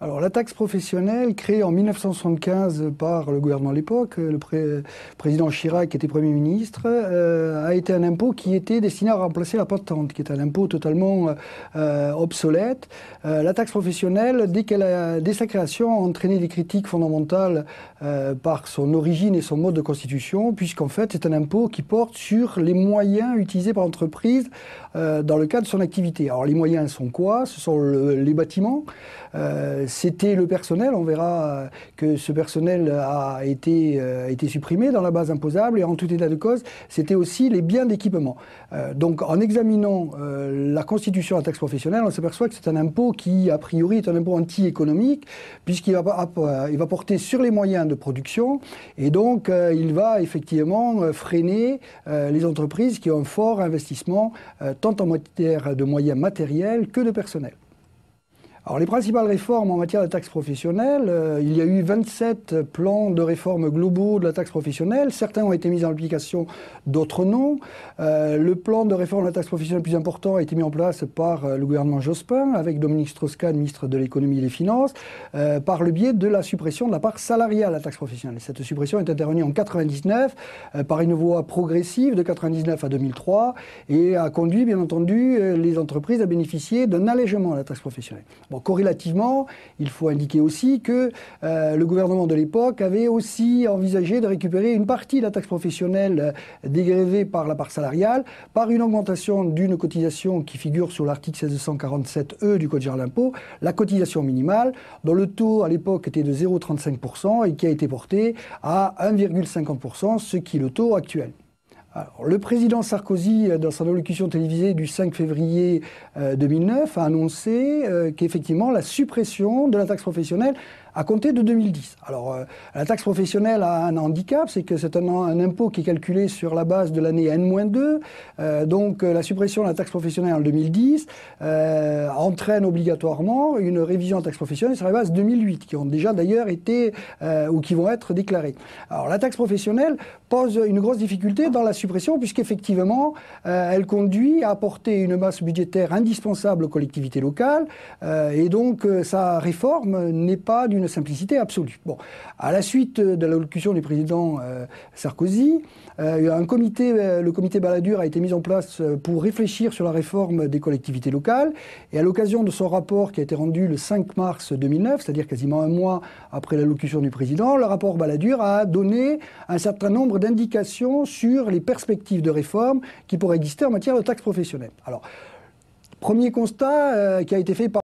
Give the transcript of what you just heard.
Alors, la taxe professionnelle, créée en 1975 par le gouvernement de l'époque, le président Chirac, qui était Premier ministre, a été un impôt qui était destiné à remplacer la patente, qui est un impôt totalement obsolète. La taxe professionnelle, dès sa création, a entraîné des critiques fondamentales par son origine et son mode de constitution, puisqu'en fait, c'est un impôt qui porte sur les moyens utilisés par l'entreprise dans le cadre de son activité. Alors, les moyens sont quoi? Ce sont les bâtiments. C'était le personnel, on verra que ce personnel a été supprimé dans la base imposable et en tout état de cause, c'était aussi les biens d'équipement. Donc en examinant la constitution de la taxe professionnelle, on s'aperçoit que c'est un impôt qui, a priori, est un impôt anti-économique puisqu'il va porter sur les moyens de production et donc il va effectivement freiner les entreprises qui ont un fort investissement tant en matière de moyens matériels que de personnel. Alors, les principales réformes en matière de taxe professionnelle, il y a eu 27 plans de réforme globaux de la taxe professionnelle. Certains ont été mis en application, d'autres non. Le plan de réforme de la taxe professionnelle le plus important a été mis en place par le gouvernement Jospin, avec Dominique Strauss-Kahn, ministre de l'économie et des finances, par le biais de la suppression de la part salariale de la taxe professionnelle. Cette suppression est intervenue en 1999 par une voie progressive de 1999 à 2003 et a conduit, bien entendu, les entreprises à bénéficier d'un allègement de la taxe professionnelle. Bon, corrélativement, il faut indiquer aussi que le gouvernement de l'époque avait aussi envisagé de récupérer une partie de la taxe professionnelle dégrevée par la part salariale par une augmentation d'une cotisation qui figure sur l'article 1647E du Code général d'impôts, la cotisation minimale, dont le taux à l'époque était de 0,35% et qui a été porté à 1,50%, ce qui est le taux actuel. Alors, le président Sarkozy, dans son allocution télévisée du 5 février 2009, a annoncé qu'effectivement la suppression de la taxe professionnelle à compter de 2010. Alors, la taxe professionnelle a un handicap, c'est que c'est un impôt qui est calculé sur la base de l'année N-2. Donc, la suppression de la taxe professionnelle en 2010 entraîne obligatoirement une révision de la taxe professionnelle sur la base 2008, qui ont déjà d'ailleurs été ou qui vont être déclarées. Alors, la taxe professionnelle pose une grosse difficulté dans la suppression, puisqu'effectivement, elle conduit à apporter une masse budgétaire indispensable aux collectivités locales, et donc sa réforme n'est pas d'une simplicité absolue. Bon, à la suite de l'allocution du président Sarkozy, le comité Balladur a été mis en place pour réfléchir sur la réforme des collectivités locales, et à l'occasion de son rapport qui a été rendu le 5 mars 2009, c'est-à-dire quasiment un mois après l'allocution du président, le rapport Balladur a donné un certain nombre d'indications sur les perspectives de réforme qui pourraient exister en matière de taxe professionnelle. Alors, premier constat qui a été fait par